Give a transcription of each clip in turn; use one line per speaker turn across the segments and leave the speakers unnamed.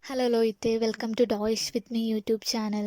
Hello ലോയിത്തെ, welcome to ഡോയ്സ് with me YouTube channel.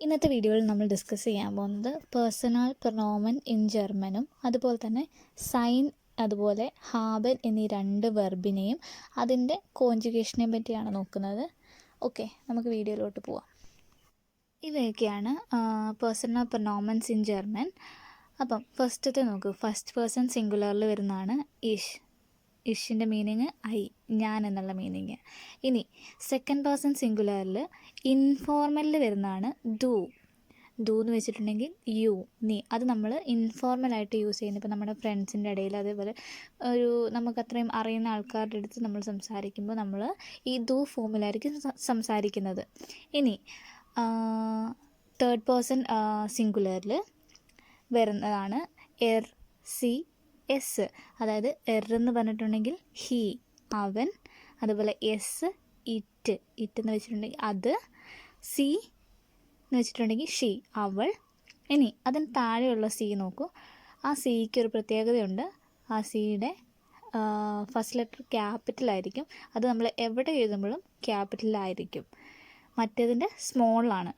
ഇന്നത്തെ വീഡിയോയിൽ നമ്മൾ ഡിസ്കസ് ചെയ്യാൻ പോകുന്നത് പേഴ്സണൽ പ്രൊനോമൻ ഇൻ ജർമ്മനും അതുപോലെ തന്നെ സൈൻ അതുപോലെ ഹാബൻ എന്നീ രണ്ട് വെർബിനെയും അതിൻ്റെ കോൺജുഗേഷനെ പറ്റിയാണ് നോക്കുന്നത്. ഓക്കെ, നമുക്ക് വീഡിയോയിലോട്ട് പോവാം. ഇവയൊക്കെയാണ് പേഴ്സണൽ പ്രൊനോമൻസ് ഇൻ ജർമ്മൻ. അപ്പം ഫസ്റ്റത്തെ നോക്കൂ, ഫസ്റ്റ് പേഴ്സൺ സിംഗുലറിൽ വരുന്നതാണ് ഇഷ്. ഇഷിൻ്റെ മീനിങ് ഐ, ഞാൻ എന്നുള്ള മീനിങ്. ഇനി സെക്കൻഡ് പേഴ്സൺ സിംഗുലറിൽ ഇൻഫോർമലിൽ വരുന്നതാണ് ദു. ദു എന്ന് വെച്ചിട്ടുണ്ടെങ്കിൽ യു, നീ. അത് നമ്മൾ ഇൻഫോർമലായിട്ട് യൂസ് ചെയ്യുന്നത് ഇപ്പോൾ നമ്മുടെ ഫ്രണ്ട്സിൻ്റെ ഇടയിൽ, അതേപോലെ ഒരു നമുക്ക് അത്രയും അറിയുന്ന ആൾക്കാരുടെ അടുത്ത് നമ്മൾ സംസാരിക്കുമ്പോൾ നമ്മൾ ഈ ദു ഫോമിലായിരിക്കും സംസാരിക്കുന്നത്. ഇനി തേർഡ് പേഴ്സൺ സിംഗുലറിൽ വരുന്നതാണ് എർ, സി, എസ്. അതായത് എർ എന്ന് പറഞ്ഞിട്ടുണ്ടെങ്കിൽ ഹി, അവൻ. അതുപോലെ എസ്, ഇറ്റ്. ഇറ്റ് എന്ന് വെച്ചിട്ടുണ്ടെങ്കിൽ അത്. സി എന്ന് വെച്ചിട്ടുണ്ടെങ്കിൽ ഷീ, അവൾ. ഇനി അതിന് താഴെയുള്ള സി നോക്കൂ. ആ സിക്ക് ഒരു പ്രത്യേകതയുണ്ട്. ആ സിയുടെ ഫസ്റ്റ് ലെറ്റർ ക്യാപിറ്റലായിരിക്കും. അത് നമ്മൾ എവിടെ എഴുതുമ്പോഴും ക്യാപിറ്റലായിരിക്കും. മറ്റേതിൻ്റെ സ്മോളാണ്.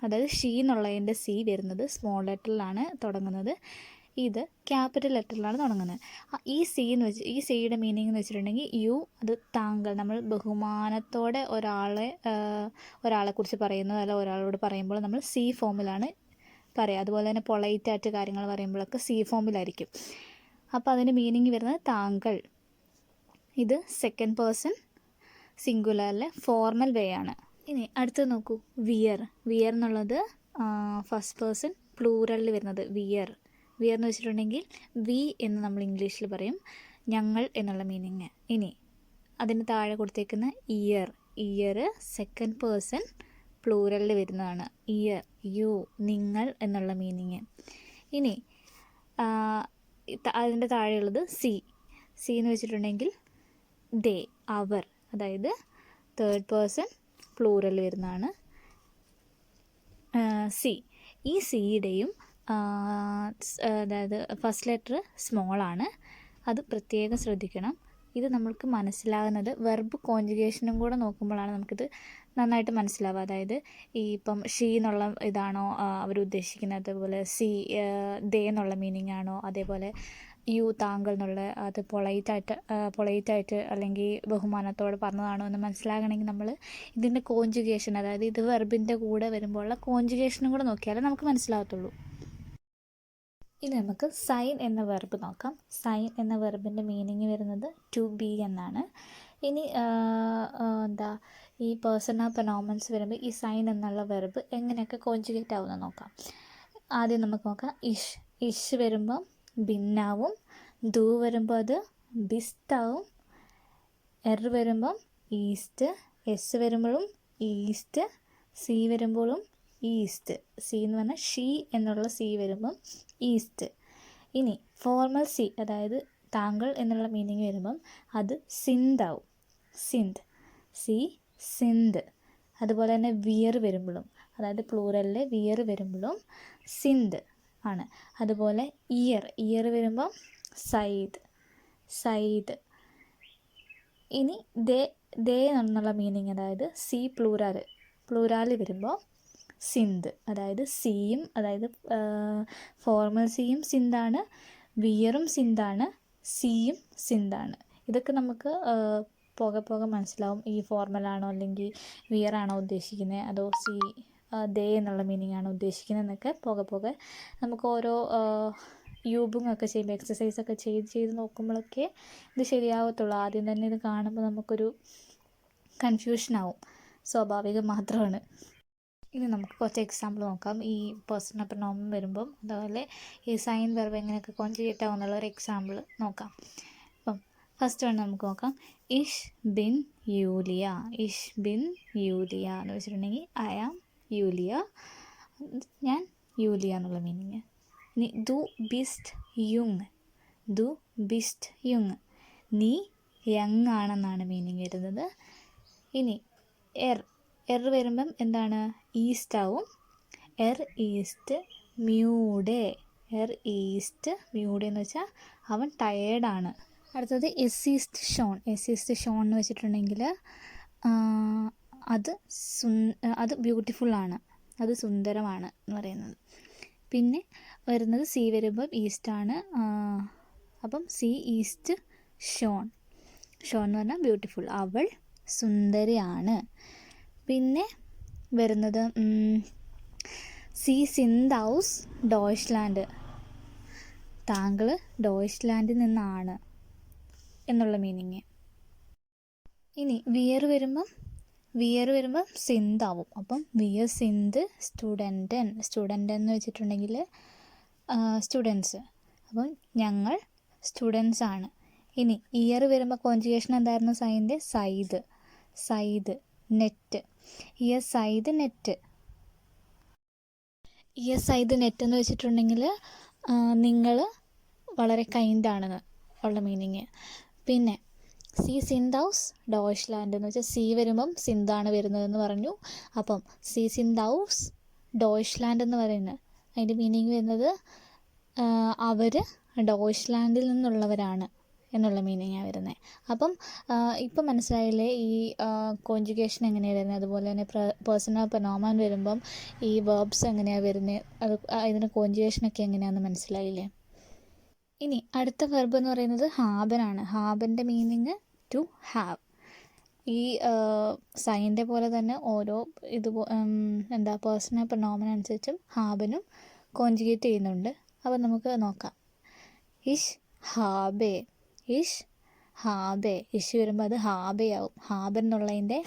അതായത് ഷീ എന്നുള്ളതിൻ്റെ സി വരുന്നത് സ്മോൾ ലെറ്ററിലാണ് തുടങ്ങുന്നത്. ഇത് ക്യാപിറ്റൽ ലെറ്ററിലാണ് തുടങ്ങുന്നത്. ഈ സി എന്ന് വെച്ച് ഈ സിയുടെ മീനിങ് എന്ന് വെച്ചിട്ടുണ്ടെങ്കിൽ യു, അത് താങ്കൾ. നമ്മൾ ബഹുമാനത്തോടെ ഒരാളെക്കുറിച്ച് പറയുന്നത്, അല്ല ഒരാളോട് പറയുമ്പോൾ നമ്മൾ സി ഫോമിലാണ് പറയുക. അതുപോലെ തന്നെ പൊളൈറ്റായിട്ട് കാര്യങ്ങൾ പറയുമ്പോഴൊക്കെ സി ഫോമിലായിരിക്കും. അപ്പോൾ അതിൻ്റെ മീനിങ് വരുന്നത് താങ്കൾ. ഇത് സെക്കൻഡ് പേഴ്സൺ സിംഗുലറിലെ ഫോർമൽ വേ ആണ്. ഇനി അടുത്തത് നോക്കൂ, വിയർ. വിയർ എന്നുള്ളത് ഫസ്റ്റ് പേഴ്സൺ പ്ലൂറലിൽ വരുന്നത് വിയർ. വിയർ എന്ന് വെച്ചിട്ടുണ്ടെങ്കിൽ വി എന്ന് നമ്മൾ ഇംഗ്ലീഷിൽ പറയും, ഞങ്ങൾ എന്നുള്ള മീനിങ്. ഇനി അതിന് താഴെ കൊടുത്തേക്കുന്ന ഇയർ. ഇയർ സെക്കൻഡ് പേഴ്സൺ പ്ലൂറലിൽ വരുന്നതാണ്. ഇയർ, യു, നിങ്ങൾ എന്നുള്ള മീനിങ്. ഇനി അതിൻ്റെ താഴെയുള്ളത് സി. സി എന്ന് വെച്ചിട്ടുണ്ടെങ്കിൽ ദേ, അവർ. അതായത് തേർഡ് പേഴ്സൺ പ്ലൂറൽ വരുന്നതാണ് സി. ഈ സിയുടെയും അതായത് ഫസ്റ്റ് ലെറ്റർ സ്മോളാണ്. അത് പ്രത്യേകം ശ്രദ്ധിക്കണം. ഇത് നമ്മൾക്ക് മനസ്സിലാകുന്നത് വെർബ് കോൺജുഗേഷനും കൂടെ നോക്കുമ്പോഴാണ് നമുക്കിത് നന്നായിട്ട് മനസ്സിലാവുക. അതായത് ഈ ഇപ്പം ഷീ എന്നുള്ള ഇതാണോ അവരുദ്ദേശിക്കുന്നത്, അതേപോലെ സി ദേ എന്നുള്ള മീനിങ് ആണോ, അതേപോലെ യു താങ്കൾ എന്നുള്ള അത് പൊളൈറ്റായിട്ട് അല്ലെങ്കിൽ ബഹുമാനത്തോടെ പറഞ്ഞതാണോ എന്ന് മനസ്സിലാകണമെങ്കിൽ നമ്മൾ ഇതിൻ്റെ കോൺജുഗേഷൻ, അതായത് ഇത് വെർബിൻ്റെ കൂടെ വരുമ്പോഴുള്ള കോൺജുഗേഷനും കൂടെ നോക്കിയാലേ നമുക്ക് മനസ്സിലാകത്തുള്ളൂ. ഇനി നമുക്ക് സൈൻ എന്ന വെർബ് നോക്കാം. സൈൻ എന്ന വെർബിൻ്റെ മീനിങ് വരുന്നത് ടു ബി എന്നാണ്. ഇനി ഈ പേഴ്സണൽ പ്രൊനോമൻസ് വരുമ്പോൾ ഈ സൈൻ എന്നുള്ള വെർബ് എങ്ങനെയൊക്കെ കോൺജുഗേറ്റ് ആവുമെന്ന് നോക്കാം. ആദ്യം നമുക്ക് നോക്കാം ഇഷ്. ഇഷ് വരുമ്പം ബിന്നാവും. ദു വരുമ്പോൾ അത് ബിസ്റ്റാവും. എർ വരുമ്പം ഈസ്റ്റ്. എസ് വരുമ്പോഴും ഈസ്റ്റ്. സി വരുമ്പോഴും ഈസ്റ്റ്. സി എന്ന് പറഞ്ഞാൽ ഷീ എന്നുള്ള സി വരുമ്പം ഈസ്റ്റ്. ഇനി ഫോർമൽ സി, അതായത് താങ്കൾ എന്നുള്ള മീനിങ് വരുമ്പം അത് സിന്താവും. Synth, C, synth. അതുപോലെ തന്നെ വിയർ വരുമ്പോഴും, അതായത് പ്ലൂറലിലെ വിയർ വരുമ്പോഴും സിന്ത് ആണ്. അതുപോലെ ഇയർ. ഇയർ വരുമ്പം സൈദ്, സൈദ്. ഇനി ദേ എന്നുള്ള മീനിങ്, അതായത് സി പ്ലൂറാൽ വരുമ്പോൾ സിന്ത്. അതായത് സിയും, അതായത് ഫോർമൽ സിയും സിന്താണ്, വിയറും സിന്താണ്, സിയും സിന്താണ്. ഇതൊക്കെ നമുക്ക് പോകെ മനസ്സിലാവും. ഈ ഫോർമലാണോ അല്ലെങ്കിൽ വിയറാണോ ഉദ്ദേശിക്കുന്നത്, അതോ സി ദേ എന്നുള്ള മീനിങ് ആണോ ഉദ്ദേശിക്കുന്നത് എന്നൊക്കെ പോകെ നമുക്ക് ഓരോ യൂബിങ് ഒക്കെ ചെയ്യുമ്പോൾ, എക്സസൈസൊക്കെ ചെയ്ത് നോക്കുമ്പോഴൊക്കെ ഇത് ശരിയാവത്തുള്ളൂ. ആദ്യം തന്നെ ഇത് കാണുമ്പോൾ നമുക്കൊരു കൺഫ്യൂഷനാവും. സ്വാഭാവികം മാത്രമാണ്. ഇനി നമുക്ക് കുറച്ച് എക്സാമ്പിൾ നോക്കാം. ഈ പേഴ്സണൽ പ്രൊനോമൻ വരുമ്പം അതുപോലെ ഈ സൈൻ വെർബ് എങ്ങനെയൊക്കെ കോൺജുഗേറ്റ് ആവുമെന്നുള്ള ഒരു എക്സാമ്പിൾ നോക്കാം. അപ്പം ഫസ്റ്റ് വൺ നമുക്ക് നോക്കാം. ഇഷ് ബിൻ യൂലിയ. ഇഷ് ബിൻ യൂലിയ എന്ന് വെച്ചിട്ടുണ്ടെങ്കിൽ ഐ ആം യൂലിയ, ഞാൻ യൂലിയ എന്നുള്ള മീനിങ്. ഇനി ദു ബിസ്റ്റ് യുങ്. ദു ബിസ്റ്റ് യുങ്, നീ യങ് ആണെന്നാണ് മീനിങ് വരുന്നത്. ഇനി എർ വരുമ്പം എന്താണ്, ഈസ്റ്റ് ആവും. എർ ഈസ്റ്റ് മ്യൂഡേ. എർ ഈസ്റ്റ് മ്യൂഡേ എന്ന് വെച്ചാൽ അവൻ ടയേർഡാണ്. അടുത്തത് എസ് ഈസ്റ്റ് ഷോൺ. എസ് ഈസ്റ്റ് ഷോൺ എന്ന് വെച്ചിട്ടുണ്ടെങ്കിൽ അത് ബ്യൂട്ടിഫുള്ളാണ്, അത് സുന്ദരമാണ് എന്ന് പറയുന്നത്. പിന്നെ വരുന്നത് സി വരുമ്പോൾ ഈസ്റ്റാണ്. അപ്പം സി ഈസ്റ്റ് ഷോൺ. ഷോൺ എന്ന് പറഞ്ഞാൽ ബ്യൂട്ടിഫുൾ, അവൾ സുന്ദരിയാണ്. പിന്നെ വരുന്നത് സി സിന്താവുസ് ഡോയ്ച്ച്ലാൻഡ്. താങ്കൾ ഡോയ്ച്ച്ലാൻഡിൽ നിന്നാണ് എന്നുള്ള മീനിങ്. ഇനി വിയർ വരുമ്പം സിന്താവും. അപ്പം വിയർ സിന്ത് സ്റ്റുഡൻറ്റൻ. സ്റ്റുഡൻ്റ് എന്ന് വെച്ചിട്ടുണ്ടെങ്കിൽ സ്റ്റുഡൻസ്. അപ്പം ഞങ്ങൾ സ്റ്റുഡൻസ് ആണ്. ഇനി ഇയർ വരുമ്പോൾ കോൺജുഗേഷൻ എന്തായിരുന്നു സൈൻ്റെ? സൈദ് നെറ്റ്. ഇയർ സൈദ് നെറ്റ്. ഇയർ സൈദ് നെറ്റ് എന്ന് വെച്ചിട്ടുണ്ടെങ്കിൽ നിങ്ങൾ വളരെ കൈൻഡാണെന്ന് ഉള്ള മീനിങ്. പിന്നെ സി സിന്താവുസ് ഡോയ്ച്ച്ലാൻഡ് എന്ന് വെച്ചാൽ സി വരുമ്പം സിന്താണ് വരുന്നതെന്ന് പറഞ്ഞു. അപ്പം സി സിന്താവുസ് ഡോയ്ച്ച്ലാൻഡ് എന്ന് പറയുന്നത് അതിൻ്റെ മീനിങ് വരുന്നത് അവർ ഡോയ്ച്ച്ലാൻഡിൽ നിന്നുള്ളവരാണ് എന്നുള്ള മീനിങ്ങാണ് വരുന്നത്. അപ്പം ഇപ്പം മനസ്സിലായില്ലേ ഈ കോൺജുഗേഷൻ എങ്ങനെയാണ് വരുന്നത്, അതുപോലെ തന്നെ പേഴ്സണൽ പ്രൊനൗമൻ വരുമ്പം ഈ വെർബ്സ് എങ്ങനെയാണ് വരുന്നത്, ഇതിൻ്റെ കോൺജുഗേഷനൊക്കെ എങ്ങനെയാണെന്ന് മനസ്സിലായില്ലേ? ഇനി അടുത്ത വെർബ് എന്ന് പറയുന്നത് ഹാബനാണ്. ഹാബൻ്റെ മീനിങ് ടു ഹാവ്. ഈ സൈൻ്റെ പോലെ തന്നെ ഓരോ പേഴ്സണൽ പ്രൊനൗമൻ അനുസരിച്ചും ഹാബനും കോൺജുഗേറ്റ് ചെയ്യുന്നുണ്ട്. അപ്പം നമുക്ക് നോക്കാം. ഇഷ് ഹാബേ. ഇഷ് വരുമ്പോൾ അത് ഹാബയാവും. ഹാബൻ എന്നുള്ളതിൻ്റെ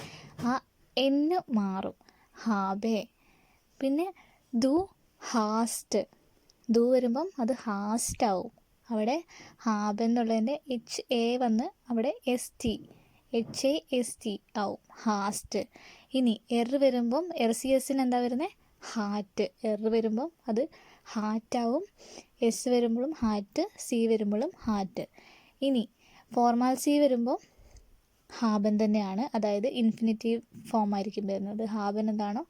ആ എന്ന് മാറും, ഹാബേ. പിന്നെ ദു ഹാസ്റ്റ്. ദു വരുമ്പം അത് ഹാസ്റ്റ് ആവും. അവിടെ ഹാബൻ എന്നുള്ളതിൻ്റെ HA വന്ന് അവിടെ HAST ആവും, ഹാസ്റ്റ്. ഇനി വരുമ്പം RCSന് എന്താ വരുന്നത്? ഹാറ്റ്. വരുമ്പം അത് ഹാറ്റാവും. എസ് വരുമ്പോഴും ഹാറ്റ്, സി വരുമ്പോഴും ഹാറ്റ്. ഇനി ഫോർമാൽ സി വരുമ്പോൾ ഹാബൻ തന്നെയാണ്, അതായത് ഇൻഫിനിറ്റീവ് ഫോം ആയിരിക്കും വരുന്നത്. ഹാബൻ എന്താണോ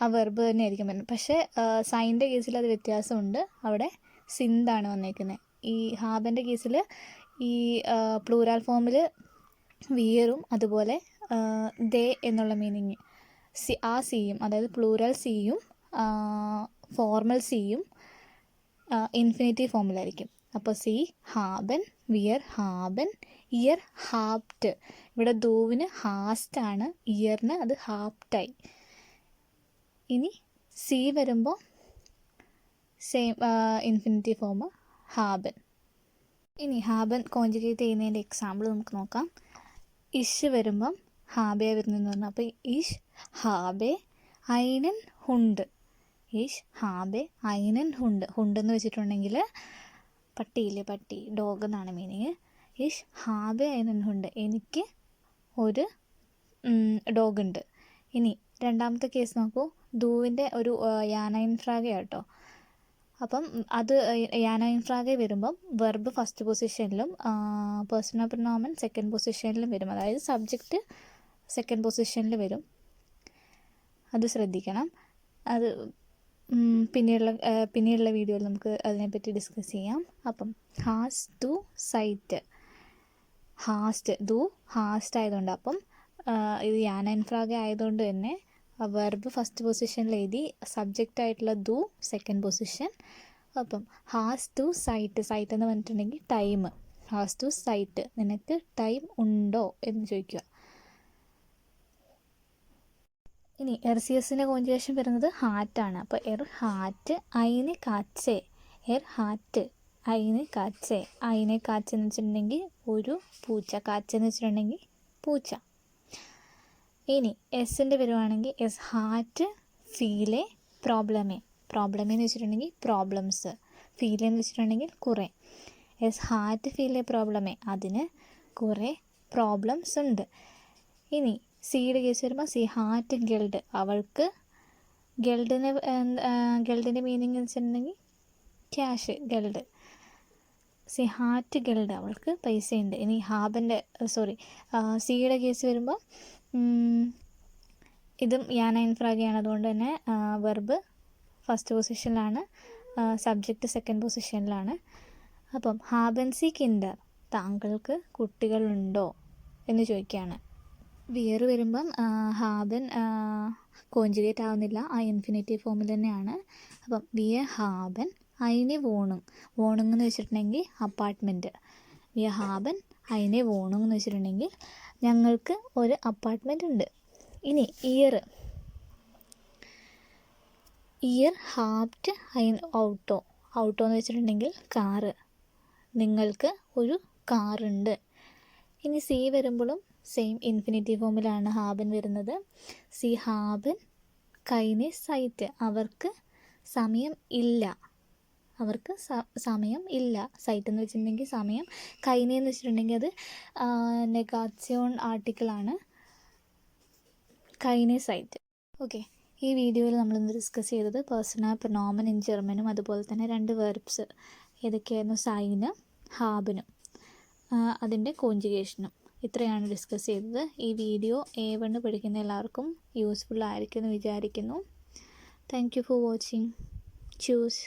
ആ വെർബ് തന്നെ ആയിരിക്കും വരുന്നത്. പക്ഷേ സൈൻ്റെ കേസിൽ അത് വ്യത്യാസമുണ്ട്, അവിടെ സിന്താണ് വന്നേക്കുന്നത്. ഈ ഹാബൻ്റെ കേസിൽ ഈ പ്ലൂരാൽ ഫോമിൽ വിയറും അതുപോലെ ദേ എന്നുള്ള മീനിങ് ആ സിയും, അതായത് പ്ലൂരൽ സിയും ഫോർമൽ സിയും ഇൻഫിനിറ്റീവ് ഫോമിലായിരിക്കും. അപ്പോൾ സി ഹാബൻ, വിയർ ഹാബൻ, ഇയർ ഹാപ്റ്റ്. ഇവിടെ ദൂവിന് ഹാസ്റ്റാണ്, ഇയറിന് അത് ഹാപ്റ്റായി. ഇനി സി വരുമ്പോൾ സെയിം ഇൻഫിനിറ്റീവ് ഫോം ഹാബൻ. ഇനി ഹാബൻ കോൺജുഗേറ്റ് ചെയ്യുന്നതിൻ്റെ എക്സാമ്പിൾ നമുക്ക് നോക്കാം. ഇഷ് വരുമ്പം ഹാബേ വരുന്നതെന്ന് പറഞ്ഞാൽ, അപ്പോൾ ഇഷ് ഹാബേ ഐനൻ ഹുണ്ട്. ഇഷ് ഹാബേ ഐനൻ ഹുണ്ട്. ഹുണ്ടെന്ന് വെച്ചിട്ടുണ്ടെങ്കിൽ പട്ടിയില്ലേ, പട്ടി, ഡോഗ് എന്നാണ് മീനിങ്. ഇഷ് ഹാബേ ഐനൻ ഹുണ്ട്. എനിക്ക് ഒരു ഡോഗ് ഉണ്ട്. ഇനി രണ്ടാമത്തെ കേസ് നോക്കൂ. ദൂവിൻ്റെ ഒരു യാനൈൻ ഫ്രാഗ കേട്ടോ. അപ്പം അത് യാനൈൻ ഫ്രാഗ വരുമ്പം വെർബ് ഫസ്റ്റ് പൊസിഷനിലും പേഴ്സണൽ പ്രൊനൗമൻ സെക്കൻഡ് പൊസിഷനിലും വരും. അതായത് സബ്ജക്റ്റ് സെക്കൻഡ് പൊസിഷനിൽ വരും. അത് ശ്രദ്ധിക്കണം. അത് പിന്നീടുള്ള വീഡിയോയിൽ നമുക്ക് അതിനെപ്പറ്റി ഡിസ്കസ് ചെയ്യാം. അപ്പം ഹാസ് ടു സൈറ്റ്. ഹാസ്റ്റ് ദു ഹാസ്റ്റ് ആയതുകൊണ്ട്, അപ്പം ഇത് യാനൈൻ ഫ്രാഗ ആയതുകൊണ്ട് തന്നെ വെർബ് ഫസ്റ്റ് പൊസിഷനിൽ എഴുതി, സബ്ജക്റ്റ് ആയിട്ടുള്ള ദു സെക്കൻഡ് പൊസിഷൻ. അപ്പം ഹാസ് ടു സൈറ്റ്. സൈറ്റ് എന്ന് പറഞ്ഞിട്ടുണ്ടെങ്കിൽ ടൈം. ഹാസ് ടു സൈറ്റ്, നിനക്ക് ടൈം ഉണ്ടോ എന്ന് ചോദിക്കുക. ഇനി RCSൻ്റെ കോൺജുഗേഷൻ വരുന്നത് ഹാറ്റാണ്. അപ്പോൾ ഹാറ്റ് ഐന് കാച്ചേ. ഹാറ്റ് ഐന് കാച്ചേ. ഐനെ കാച്ചെന്ന് വെച്ചിട്ടുണ്ടെങ്കിൽ ഒരു പൂച്ച, കാച്ചെന്ന് വെച്ചിട്ടുണ്ടെങ്കിൽ പൂച്ച. ഇനി എസിൻ്റെ വരുവാണെങ്കിൽ ഹാറ്റ് ഫീലെ പ്രോബ്ലമേ. പ്രോബ്ലമേ എന്ന് വെച്ചിട്ടുണ്ടെങ്കിൽ പ്രോബ്ലംസ്, ഫീലെ എന്ന് വെച്ചിട്ടുണ്ടെങ്കിൽ കുറേ. ഹാറ്റ് ഫീലെ പ്രോബ്ലമേ, അതിന് കുറേ പ്രോബ്ലംസ് ഉണ്ട്. ഇനി സിയുടെ കേസ് വരുമ്പോൾ സി ഹാറ്റ് ഗിൽഡ്. അവൾക്ക് ഗിൽഡിൻ്റെ മീനിങ് എന്ന് വെച്ചിട്ടുണ്ടെങ്കിൽ cash, guild. C hat guild, അവൾക്ക് പൈസയുണ്ട്. ഇനി സിയുടെ കേസ് വരുമ്പോൾ ഇതും യാനൈൻ ഫ്രാഗയാണ്. അതുകൊണ്ട് തന്നെ വെർബ് ഫസ്റ്റ് പൊസിഷനിലാണ്, സബ്ജക്റ്റ് സെക്കൻഡ് പൊസിഷനിലാണ്. അപ്പം ഹാബൻ സി കിൻഡർ, താങ്കൾക്ക് കുട്ടികളുണ്ടോ എന്ന് ചോദിക്കുകയാണ്. വിയർ വരുമ്പം ഹാബൻ കോഞ്ചുഗേറ്റ് ആവുന്നില്ല, ആ ഇൻഫിനിറ്റീവ് ഫോമിൽ തന്നെയാണ്. അപ്പം വിയർ ഹാബൻ അയിനെ വോണുങ് എന്ന് വെച്ചിട്ടുണ്ടെങ്കിൽ അപ്പാർട്ട്മെൻറ്റ്. വിയർ ഹാബൻ അയിനെ വോണുങ് എന്ന് വെച്ചിട്ടുണ്ടെങ്കിൽ ഞങ്ങൾക്ക് ഒരു അപ്പാർട്ട്മെൻറ്റ് ഉണ്ട്. ഇനി ഇയർ ഹാബ്റ്റ് അയിൻ ഔട്ടോ എന്ന് വെച്ചിട്ടുണ്ടെങ്കിൽ കാറ്, നിങ്ങൾക്ക് ഒരു കാറുണ്ട്. ഇനി സി വരുമ്പോഴും സെയിം ഇൻഫിനിറ്റീവ് ഫോമിലാണ് ഹാബൻ വരുന്നത്. സി ഹാബൻ കൈനെ സൈറ്റ്, അവർക്ക് സമയം ഇല്ല, സൈറ്റ് എന്ന് വെച്ചിട്ടുണ്ടെങ്കിൽ സമയം. കൈനെ എന്ന് വെച്ചിട്ടുണ്ടെങ്കിൽ അത് നെഗാറ്റ്യോൺ ആർട്ടിക്കിളാണ്, കൈനെ സൈറ്റ്. ഓക്കെ, ഈ വീഡിയോയിൽ നമ്മളിന്ന് ഡിസ്കസ് ചെയ്തത് പേഴ്സണൽ പ്രൊനോമൻ ഇൻ ജർമ്മനും അതുപോലെ തന്നെ 2 വെർബ്സ് ഏതൊക്കെയായിരുന്നു, സൈന്, ഹാബനും അതിൻ്റെ കോഞ്ചുഗേഷനും. ഇത്രയാണ് ഡിസ്കസ് ചെയ്തത്. ഈ വീഡിയോ A1 പഠിക്കുന്ന എല്ലാവർക്കും യൂസ്ഫുൾ ആയിരിക്കുമെന്ന് വിചാരിക്കുന്നു. Thank you for watching. Choose.